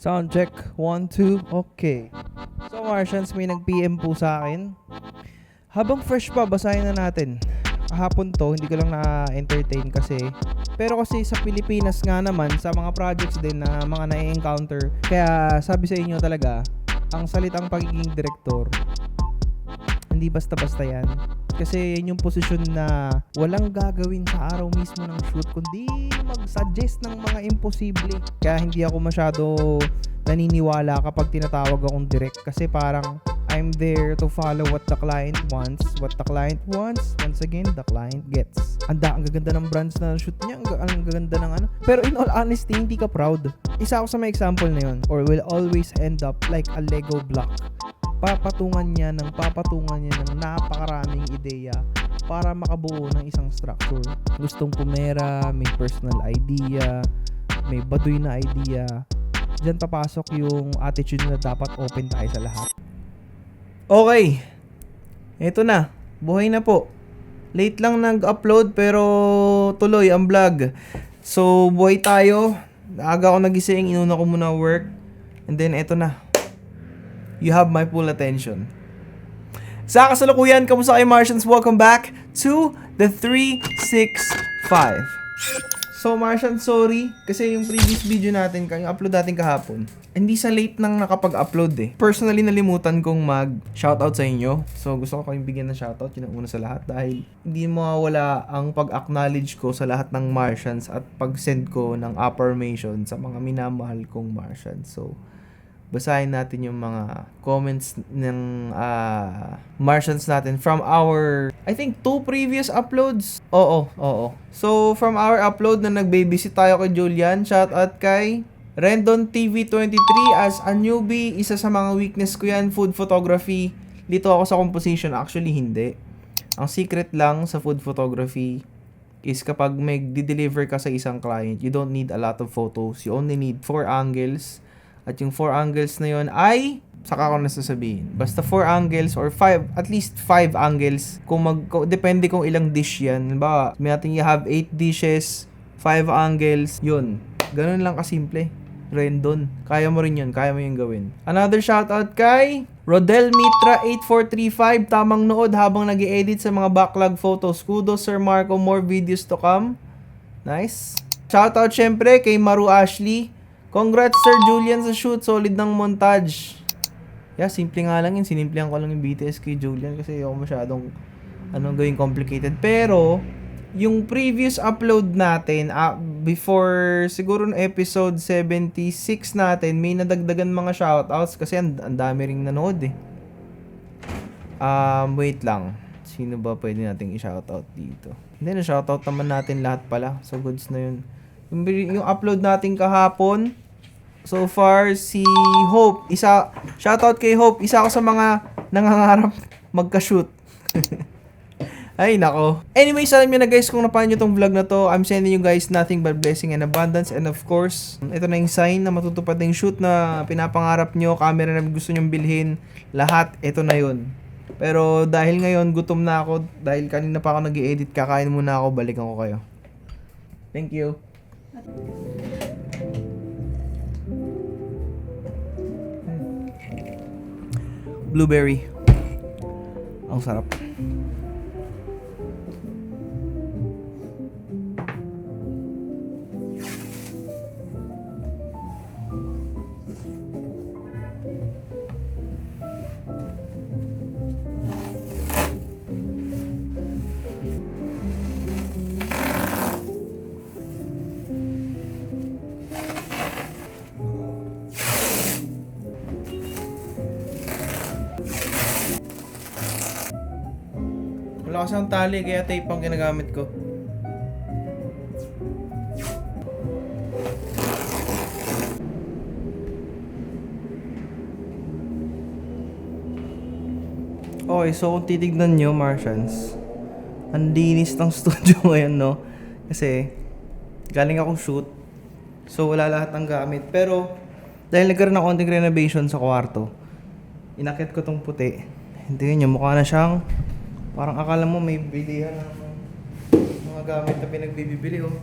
Sound check. 1, 2. Okay. So Martians, may nag-PM po sa akin. Habang fresh pa, basahin na natin. Kahapon to, hindi ko lang na-entertain kasi. Pero kasi sa Pilipinas nga naman, sa mga projects din na mga na-encounter. Kaya sabi sa inyo talaga, ang salitang pagiging direktor, hindi basta-basta yan. Kasi yun yung posisyon na walang gagawin sa araw mismo ng shoot, kundi mag-suggest ng mga imposible. Kaya hindi ako masyado naniniwala kapag tinatawag akong direct. Kasi parang I'm there to follow what the client wants. What the client wants, once again, the client gets. Ang gaganda ng brands na shoot niya. Ang gaganda ng ano. Pero in all honesty, hindi ka proud. Isa ako sa may example na yun. Or will always end up like a Lego block. Papatungan niya ng napakaraming ideya para makabuo ng isang structure. Gustong pumera, may personal idea, may baduy na idea. Diyan papasok yung attitude na dapat open tayo sa lahat. Okay. Ito na. Buhay na po. Late lang nag-upload pero tuloy ang vlog. So, buhay tayo. Aga ako nagising, inuna ko muna work. And then, ito na. You have my full attention. Sa kasalukuyan, kamusta kayo Martians? Welcome back to the 365. So Martians, sorry. Kasi yung previous video natin, yung upload natin kahapon, hindi sa late nang nakapag-upload eh. Personally, nalimutan kong mag-shoutout sa inyo. So gusto ko kayong bigyan ng shoutout, yun ang una sa lahat. Dahil hindi mawawala ang pag-acknowledge ko sa lahat ng Martians at pag-send ko ng affirmation sa mga minamahal kong Martians. So, basahin natin yung mga comments ng Martians natin from our, I think, 2 previous uploads. Oo. So, from our upload na nag-babysit tayo kay Julian, shout out kay Rendon TV23. As a newbie, isa sa mga weakness ko yan, food photography. Dito ako sa composition. Actually, hindi. Ang secret lang sa food photography is kapag may deliver ka sa isang client, you don't need a lot of photos. You only need 4 angles. At yung 4 angles na yon ay, saka ko nasasabihin, basta 4 angles or 5, at least 5 angles. Depende kung ilang dish yan. Halimbawa, may natin you have 8 dishes, 5 angles, yun. Ganun lang kasimple. Rendon. Kaya mo rin yun. Kaya mo yung gawin. Another shoutout kay Rodel Mitra 8435. Tamang nood habang nag-i-edit sa mga backlog photos. Kudos Sir Marco. More videos to come. Nice. Shoutout syempre kay Maru Ashley. Congrats Sir Julian sa shoot. Solid ng montage. Yeah, simple nga lang yun. Sinimplihan ko lang yung BTS kay Julian kasi ako masyadong gawing complicated. Pero, yung previous upload natin, before siguro no episode 76 natin, may nadagdagan mga shoutouts kasi ang dami ring nanood eh. Wait lang. Sino ba pwede nating i-shoutout dito? Hindi, na-shoutout naman natin lahat pala. So, goods na yun. Yung upload natin kahapon, so far, si Hope. Shoutout kay Hope. Isa ako sa mga nangangarap magka-shoot. Ay, nako. Anyways, alam nyo na guys, kung napaan nyo tong vlog na to, I'm sending you guys nothing but blessing and abundance. And of course, ito na yung sign na matutupad na yung shoot na pinapangarap nyo, camera na gusto nyong bilhin, lahat, ito na yun. Pero dahil ngayon, gutom na ako, dahil kanina pa ako nag-i-edit, kakain muna ako, balikan ko kayo. Thank you. Blueberry. Ang sarap. Wala kasi ang tali, kaya tape ang ginagamit ko. Okay, so kung titignan nyo, Martians, ang linis ng studio ngayon, no? Kasi, galing akong shoot. So, wala lahat ng gamit. Pero, dahil nagkaroon ng konting renovation sa kwarto, inakit ko tong puti. Hindi nyo, mukha na siyang parang akala mo may bilihan ng mga gamit na pinagbibili, oh.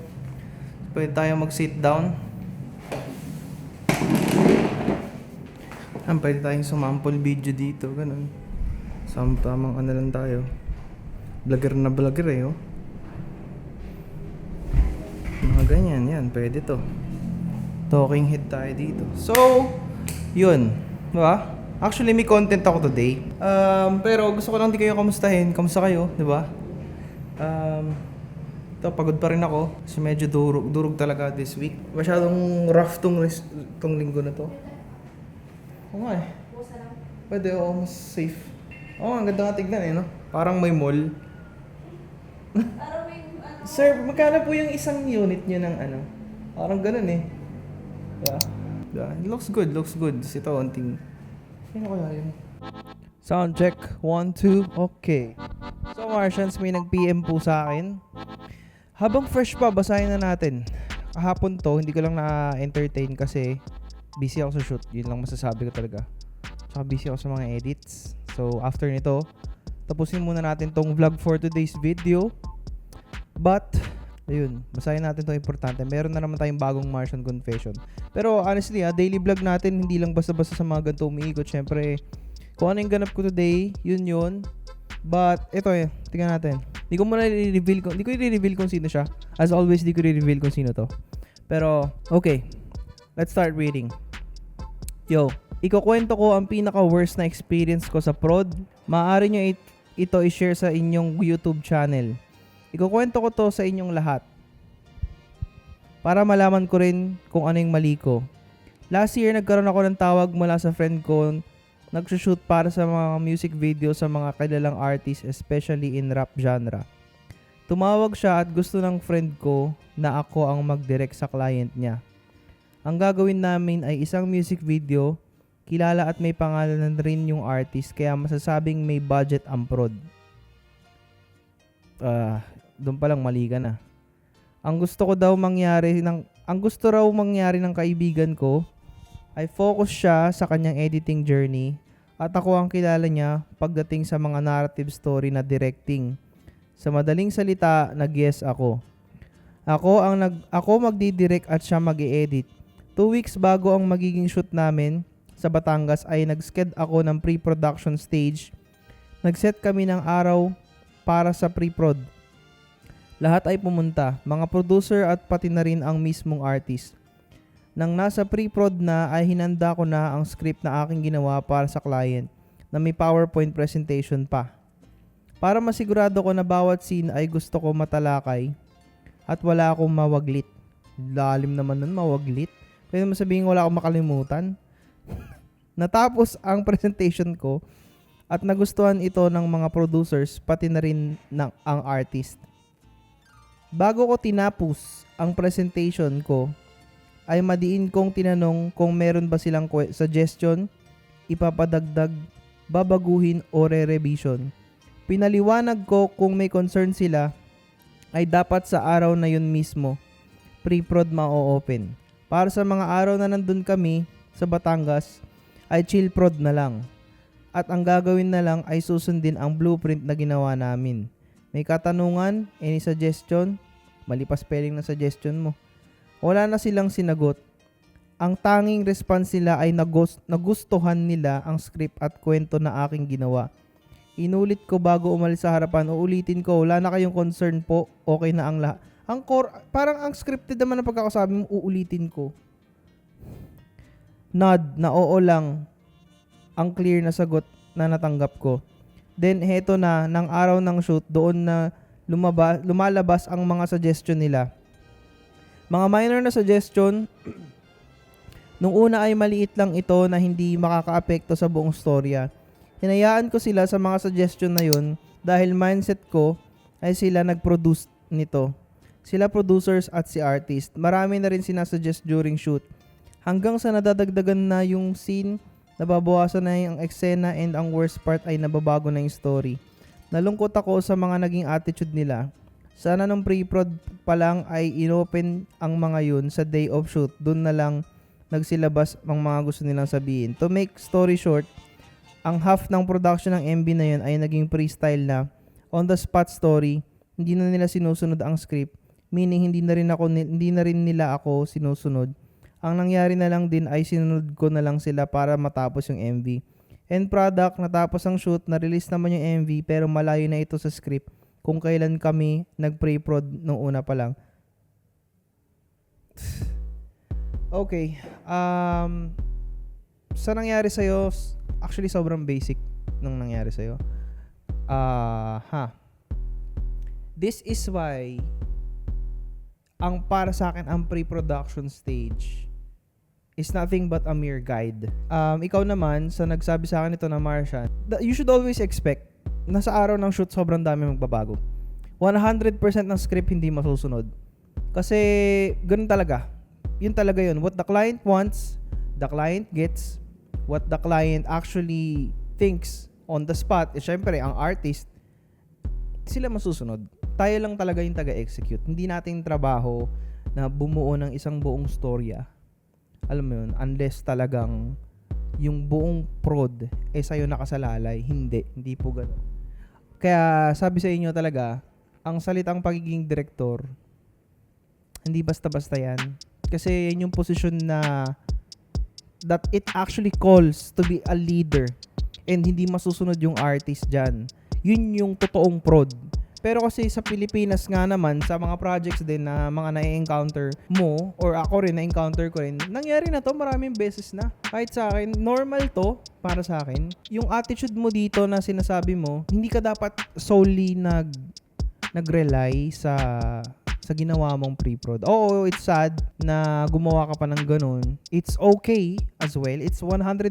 Pwede tayo mag-sit down. Pwede tayong sumample video dito, ganun. Tamang ano lang tayo. Vlogger na vlogger eh, oh. Mga ganyan, yan, pwede to. Talking head tayo dito. So, yun. Diba? Actually, may content ako today. Pero gusto ko lang di kayo kamustahin. Kamusta kayo, diba? Ito, pagod pa rin ako. Kasi medyo durog talaga this week. Masyadong rough tong linggo na to. Oo nga eh. Pwede, oo, mas safe. Oo, ang ganda nga tignan eh, no? Parang may mall. Sir, magkano po yung isang unit nyo ng ano? Parang ganun eh. Yeah. It looks good. Ito, onting... Ano kaya yun? Sound check. 1, 2, okay. So, Martians, may nag-PM po sa akin. Habang fresh pa, basahin na natin. Kahapon to, hindi ko lang na-entertain kasi busy ako sa shoot. Yun lang masasabi ko talaga. Tsaka busy ako sa mga edits. So, after nito, tapusin muna natin tong vlog for today's video. But, ayun, basahin natin itong importante. Meron na naman tayong bagong Martian Confession. Pero honestly, daily vlog natin, hindi lang basta-basta sa mga ganito umiikot. Siyempre, kung ano yung ganap ko today, yun. But, ito tingnan natin. Hindi ko i-reveal kung sino siya. As always, di ko i-reveal kung sino to. Pero, okay. Let's start reading. Yo, ikukwento ko ang pinaka-worst na experience ko sa prod. Maaari nyo ito i-share sa inyong YouTube channel. Ikukwento ko to sa inyong lahat para malaman ko rin kung ano yung mali ko. Last year, nagkaroon ako ng tawag mula sa friend ko. Nagsushoot para sa mga music video sa mga kilalang artist, especially in rap genre. Tumawag siya at gusto ng friend ko na ako ang mag-direct sa client niya. Ang gagawin namin ay isang music video, kilala at may pangalan rin yung artist, kaya masasabing may budget ang prod. Doon pa lang mali ka na. Ang gusto raw mangyari ng kaibigan ko ay focus siya sa kanyang editing journey at ako ang kilala niya pagdating sa mga narrative story na directing. Sa madaling salita, nag-yes ako. Ako magdi-direct at siya mag-i-edit. 2 weeks bago ang magiging shoot namin sa Batangas ay nag-sked ako ng pre-production stage. Nag-set kami ng araw para sa pre-prod. Lahat ay pumunta, mga producer at pati na rin ang mismong artist. Nang nasa pre-prod na ay hinanda ko na ang script na aking ginawa para sa client na may PowerPoint presentation pa. Para masigurado ko na bawat scene ay gusto ko matalakay at wala akong mawaglit. Lalim naman nun, mawaglit. Pwede mo sabihin wala akong makalimutan. Natapos ang presentation ko at nagustuhan ito ng mga producers pati na rin ang artist. Bago ko tinapos ang presentation ko, ay madiin kong tinanong kung meron ba silang suggestion, ipapadagdag, babaguhin o re-revision. Pinaliwanag ko kung may concern sila, ay dapat sa araw na yun mismo, pre-prod ma-open. Para sa mga araw na nandun kami sa Batangas, ay chill prod na lang. At ang gagawin na lang ay susundin ang blueprint na ginawa namin. May katanungan, any suggestion? Mali pa spelling ng suggestion mo. Wala na silang sinagot. Ang tanging response nila ay nagustuhan nila ang script at kwento na aking ginawa. Inulit ko bago umalis sa harapan. Uulitin ko, wala na kayong concern po. Okay na ang lahat. Ang core, parang ang scripted naman na pagkakasabi mo, uulitin ko. Nod na oo lang. Ang clear na sagot na natanggap ko. Then heto na, ng araw ng shoot, doon na lumalabas ang mga suggestion nila. Mga minor na suggestion, nung una ay maliit lang ito na hindi makakaapekto sa buong storya. Hinayaan ko sila sa mga suggestion na yun dahil mindset ko ay sila nag-produce nito. Sila producers at si artist. Marami na rin sinasuggest during shoot. Hanggang sa nadadagdagan na yung scene, nababawasan na yung eksena and ang worst part ay nababago na yung story. Nalungkot ako sa mga naging attitude nila. Sana nung pre-prod pa lang ay inopen ang mga yun sa day of shoot. Doon na lang nagsilabas ang mga gusto nilang sabihin. To make story short, ang half ng production ng MV na yun ay naging freestyle na on the spot story. Hindi na nila sinusunod ang script, meaning hindi na rin nila ako sinusunod. Ang nangyari na lang din ay sinunod ko na lang sila para matapos yung MV. End product, natapos ang shoot, na-release naman yung MV, pero malayo na ito sa script kung kailan kami nag-pre-prod nung una pa lang. Okay. Sa nangyari sa'yo, actually sobrang basic nung nangyari sa'yo. This is why ang para sa akin ang pre-production stage is nothing but a mere guide. Ikaw naman, sa nagsabi sa akin ito na Martian, you should always expect na sa araw ng shoot sobrang dami magbabago. 100% ng script hindi masusunod. Kasi ganun talaga. Yun talaga yun. What the client wants, the client gets. What the client actually thinks on the spot, syempre ang artist, sila masusunod. Tayo lang talaga yung taga-execute. Hindi natin trabaho na bumuo ng isang buong storya. Alam mo yun, unless talagang yung buong prod sa'yo nakasalalay. Hindi po gano'n. Kaya sabi sa inyo talaga, ang salitang pagiging direktor, hindi basta-basta yan. Kasi yan yung posisyon na that it actually calls to be a leader and hindi masusunod yung artist dyan. Yun yung totoong prod. Pero kasi sa Pilipinas nga naman, sa mga projects din na mga na-encounter mo, or ako rin na-encounter ko rin, nangyari na to maraming beses na. Kahit sa akin, normal to para sa akin. Yung attitude mo dito na sinasabi mo, hindi ka dapat solely nag-rely sa ginawa mong pre-prod. Oo, it's sad na gumawa ka pa ng ganun. It's okay as well. It's 100%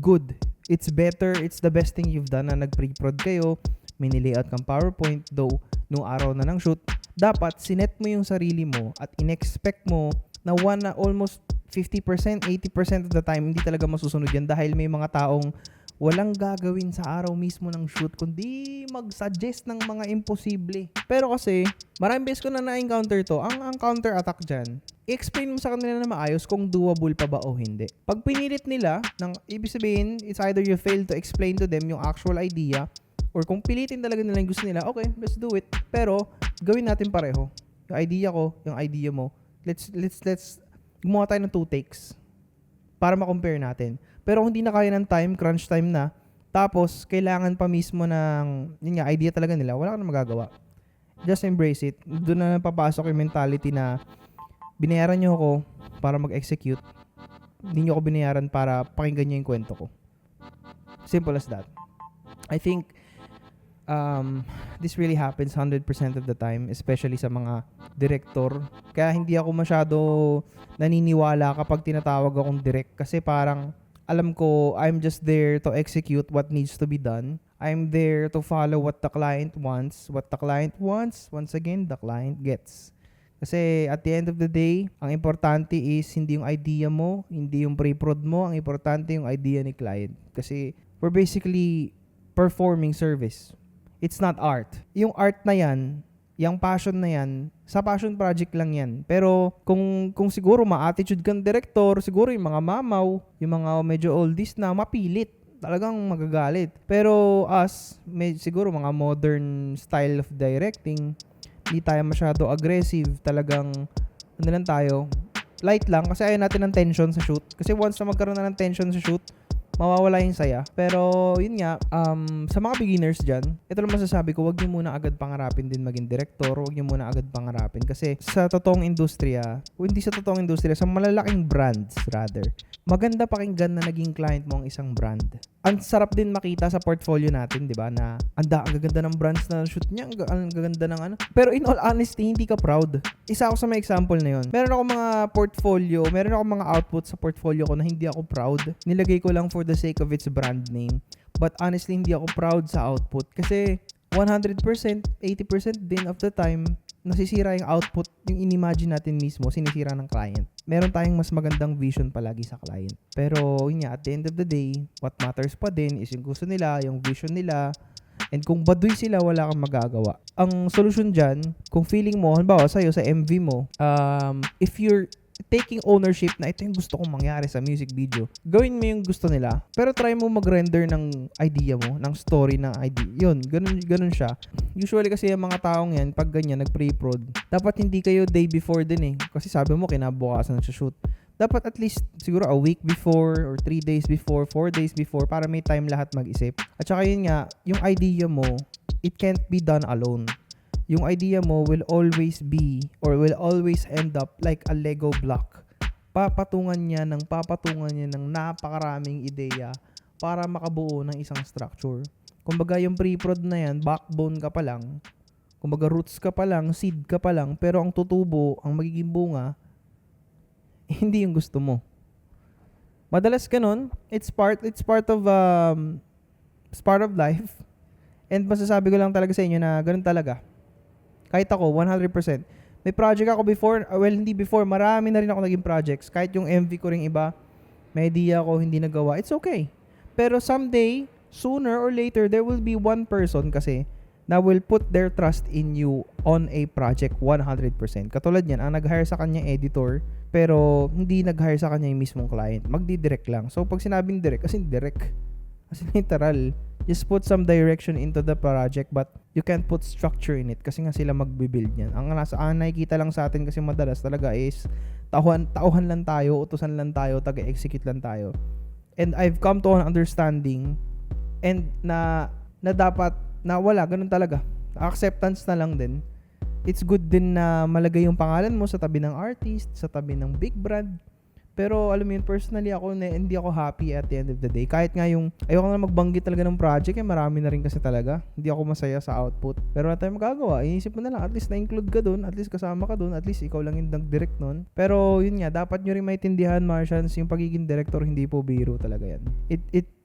good. It's better. It's the best thing you've done na nag-pre-prod kayo. Mini-layout kang PowerPoint, though nung araw na ng shoot, dapat sinet mo yung sarili mo at in-expect mo na almost 50%, 80% of the time hindi talaga masusunod yan dahil may mga taong walang gagawin sa araw mismo ng shoot kundi mag-suggest ng mga imposible. Pero kasi, maraming beses ko na na-encounter to, ang counter-attack dyan, i-explain mo sa kanila na maayos kung doable pa ba o hindi. Pag pinilit nila, ibig sabihin, it's either you fail to explain to them yung actual idea, or kung pilitin talaga nila yung gusto nila, okay, let's do it. Pero, gawin natin pareho. Yung idea ko, yung idea mo. Let's gumawa tayo ng 2 takes para ma-compare natin. Pero kung hindi na kaya ng time, crunch time na, tapos, kailangan pa mismo ng, yun nga, idea talaga nila, wala ka na magagawa. Just embrace it. Doon na papasok yung mentality na, binayaran nyo ako para mag-execute. Hindi nyo ako binayaran para pakinggan nyo yung kwento ko. Simple as that. I think, this really happens 100% of the time, especially sa mga director. Kaya hindi ako masyado naniniwala kapag tinatawag akong direct kasi parang alam ko I'm just there to execute what needs to be done. I'm there to follow what the client wants. What the client wants, once again, the client gets. Kasi at the end of the day, ang importante is hindi yung idea mo, hindi yung pre-prod mo, ang importante yung idea ni client. Kasi we're basically performing service. It's not art. Yung art na yan, yung passion na yan, sa passion project lang yan. Pero kung siguro ma-attitude kang director, siguro yung mga mamaw, yung mga medyo oldies na, mapilit. Talagang magagalit. Pero siguro mga modern style of directing, hindi tayo masyado aggressive. Talagang, ano lang tayo, light lang. Kasi ayaw natin ng tension sa shoot. Kasi once na magkaroon na ng tension sa shoot, mawawala yung saya. Pero, yun nga, sa mga beginners dyan, ito lang masasabi ko, huwag nyo muna agad pangarapin din maging director, huwag nyo muna agad pangarapin. Kasi sa totoong industriya, hindi sa totoong industriya, sa malalaking brands rather, maganda pakinggan na naging client mo ang isang brand. Ang sarap din makita sa portfolio natin, di ba, na ang gaganda ng brands na shoot niya, ang gaganda ng ano. Pero in all honesty, hindi ka proud. Isa ako sa mga example na yun. Meron ako mga portfolio, meron ako mga output sa portfolio ko na hindi ako proud. Nilagay ko lang for the sake of its brand name. But honestly, hindi ako proud sa output. Kasi 100%, 80% din of the time, nasisira yung output, yung in-imagine natin mismo, sinisira ng client. Meron tayong mas magandang vision palagi sa client. Pero yun nga, at the end of the day, what matters pa din is yung gusto nila, yung vision nila, and kung baduy sila, wala kang magagawa. Ang solusyon dyan, kung feeling mo, halimbawa sa'yo, sa MV mo, taking ownership na ito yung gusto kong mangyari sa music video. Gawin mo yung gusto nila, pero try mo mag-render ng idea mo, ng story ng idea. Yun, ganun siya. Usually kasi yung mga taong yan, pag ganyan, nag-pre-prod, dapat hindi kayo day before din eh. Kasi sabi mo, kinabukasan sa shoot. Dapat at least siguro a week before or 3 days before, 4 days before para may time lahat mag-isip. At saka yun nga, yung idea mo, it can't be done alone. Yung idea mo will always be or will always end up like a Lego block. Papatungan niya ng napakaraming ideya para makabuo ng isang structure. Kumbaga yung pre-prod na yan, backbone ka pa lang. Kumbaga roots ka pa lang, seed ka pa lang, pero ang tutubo, ang magiging bunga, hindi yung gusto mo. Madalas ganun, it's part of life. And masasabi ko lang talaga sa inyo na ganun talaga. Kahit ako 100%. May project ako before, hindi before, marami na rin ako naging projects. Kahit yung MV ko ring iba, may idea ako hindi nagawa. It's okay. Pero someday, sooner or later, there will be one person kasi na will put their trust in you on a project 100%. Katulad yan, ang nag-hire sa kanya editor, pero hindi nag-hire sa kanya yung mismong client. Magdi-direct lang. So, pag sinabing direct, as in literal. Just put some direction into the project but you can't put structure in it kasi nga sila magbe-build niyan. Ang nakikita lang sa atin kasi madalas talaga is tauhan lang tayo, utusan lang tayo, taga-execute lang tayo. And I've come to an understanding and na dapat na wala, ganun talaga. Acceptance na lang din. It's good din na malagay yung pangalan mo sa tabi ng artist, sa tabi ng big brand. Pero alam mo yun, personally ako, hindi ako happy at the end of the day. Kahit nga yung, ayoko na magbanggit talaga ng project, marami na rin kasi talaga. Hindi ako masaya sa output. Pero wala tayong magagawa. Inisip mo na lang, at least na-include ka dun, at least kasama ka dun, at least ikaw lang yung nag-direct nun. Pero yun nga, dapat nyo rin maintindihan, Martians, yung pagiging director, hindi po biro talaga yan.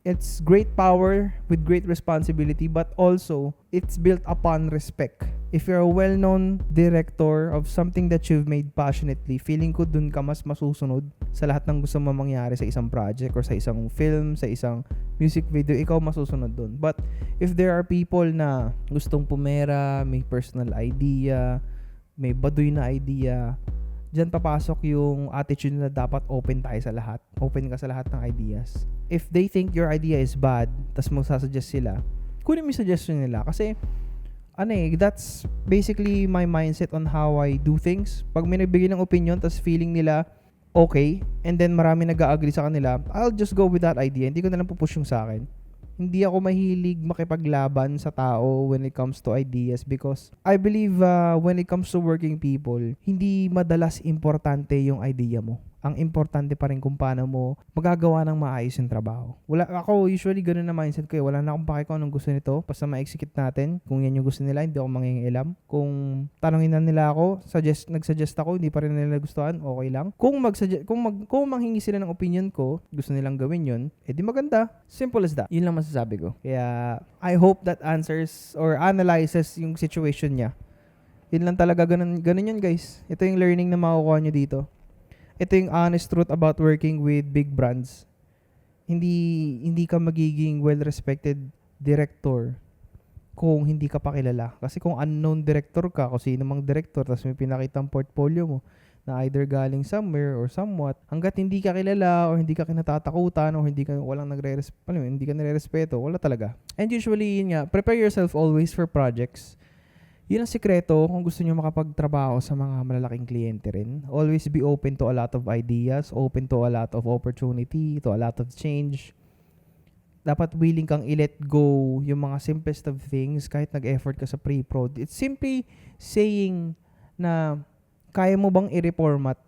It's great power with great responsibility, but also, it's built upon respect. If you're a well-known director of something that you've made passionately, feeling ko dun ka mas masusunod sa lahat ng gusto mo mangyari sa isang project or sa isang film, sa isang music video, ikaw masusunod dun. But if there are people na gustong pumera, may personal idea, may baduy na idea, dyan papasok yung attitude na dapat open tayo sa lahat. Open ka sa lahat ng ideas. If they think your idea is bad, tas magsasuggest sila, kunin mo yung suggestion nila. Kasi that's basically my mindset on how I do things. Pag may nagbigay ng opinion, tas feeling nila okay, and then marami nag-a-agree sa kanila, I'll just go with that idea. Hindi ko na lang pupush yung sa akin. Hindi ako mahilig makipaglaban sa tao when it comes to ideas because I believe when it comes to working people, hindi madalas importante yung idea mo. Ang importante pa rin kung paano mo magagawa ng maayos yung trabaho. Ako usually ganun na mindset ko eh. Wala na akong pake kung anong gusto nito. Basta ma-execute natin. Kung yan yung gusto nila, hindi ako mangingialam. Kung tanongin na nila ako, nag-suggest ako, hindi pa rin nila gustuhan, okay lang. Kung manghingi sila ng opinion ko, gusto nilang gawin yun, edi maganda. Simple as that. Yun lang masasabi ko. Kaya I hope that answers or analyzes yung situation niya. Yun lang talaga, ganun yun guys. Ito yung learning na makukuha nyo dito. Ito yung honest truth about working with big brands. Hindi ka magiging well-respected director kung hindi ka pa kilala. Kasi kung unknown director ka, kung sino mang director, tapos may pinakitang portfolio mo na either galing somewhere or somewhat, hanggat hindi ka kilala o hindi ka kinatatakutan o hindi ka nire-respeto, wala talaga. And usually, yun nga, prepare yourself always for projects. Yun ang sikreto kung gusto nyo makapagtrabaho sa mga malalaking kliyente rin. Always be open to a lot of ideas, open to a lot of opportunity, to a lot of change. Dapat willing kang i-let go yung mga simplest of things kahit nag-effort ka sa pre-prod. It's simply saying na kaya mo bang i-reformat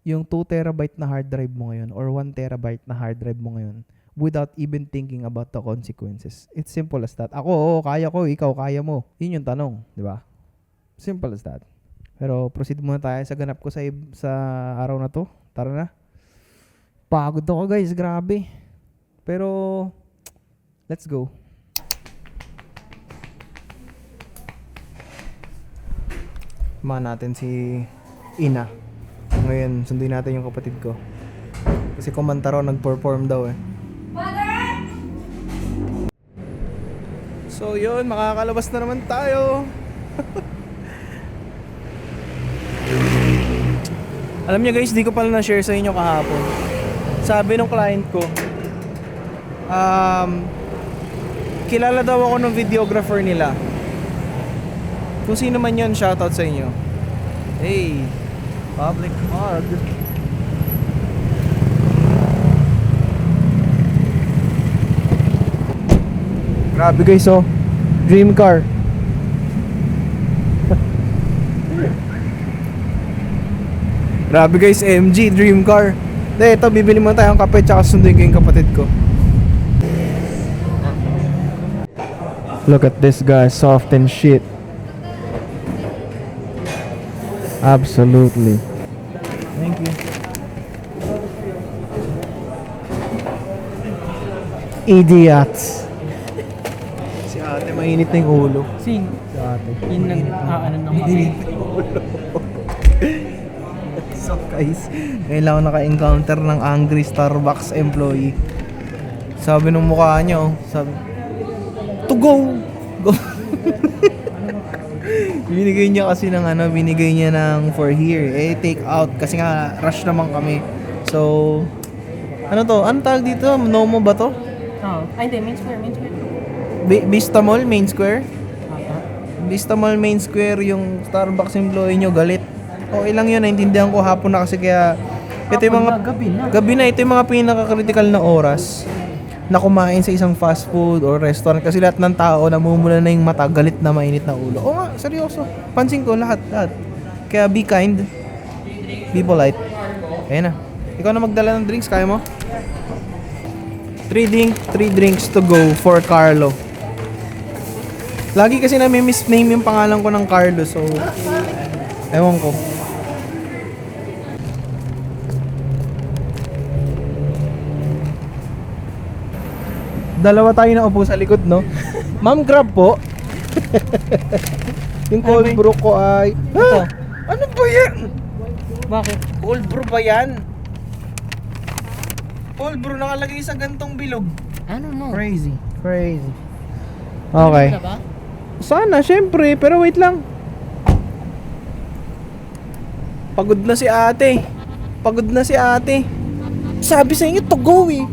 yung 2 terabyte na hard drive mo ngayon or 1 terabyte na hard drive mo ngayon without even thinking about the consequences. It's simple as that. Ako, kaya ko, ikaw, kaya mo. Yun yung tanong, di ba? Simple as that. Pero proceed muna tayo sa ganap ko sa araw na to. Tara na. Pagod ako guys, grabe. Pero, let's go. Samahan natin si Ina. Ngayon, sunduin natin yung kapatid ko. Kasi kumanta raw, nag-perform daw eh. So yun, makakalabas na naman tayo. Alam niyo guys, di ko pala na-share sa inyo kahapon. Sabi ng client ko, kilala daw ako ng videographer nila. Kung sino man yun, shoutout sa inyo. Hey, public hug. Grabe guys, oh. Dream car. Grabe guys, MG, dream car. De, ito, bibili mo tayong kape tsaka sunduin ko yung kapatid ko. Look at this guy, soft and shit. Absolutely. Thank you. Idiots. Si ate, mainit na yung ulo. Sing, Si ate. yun nang ano ng kape. So guys, ngayon lang ako naka-encounter ng angry Starbucks employee. Sabi nung mukha niya, oh, sabi, to go! Go! Binigay niya kasi ng ano, binigay niya ng for here. Eh, take out. Kasi nga, rush naman kami. So, ano to? Ano tawag dito? Nomo ba to? Oh, ay hindi, main square. Vista Mall, Main Square? Ata. Vista Mall, Main Square, yung Starbucks employee nyo, galit. Okay lang yun, naintindihan ko hapon na kasi kaya ito yung mga gabi na, ito yung mga pinaka-critical na oras na kumain sa isang fast food or restaurant kasi lahat ng tao namumula na yung mata, galit na mainit na ulo. Oo nga, seryoso. Pansin ko lahat. Kaya be kind, be polite. Ayan na. Ikaw na magdala ng drinks, kaya mo? 3 drinks to go for Carlo. Lagi kasi na may misname yung pangalan ko ng Carlo, so ewan ko. Dalawa tayo na upo sa likod, no? Ma'am, grab po. Yung cold brew ko ay... Ito. Ano ba yan? Bakit? Cold brew ba yan? Cold brew nakalagay sa gantong bilog. Ano mo? Crazy. Okay. Ano ba? Sana, syempre. Pero wait lang. Pagod na si ate. Sabi sa inyo to go eh.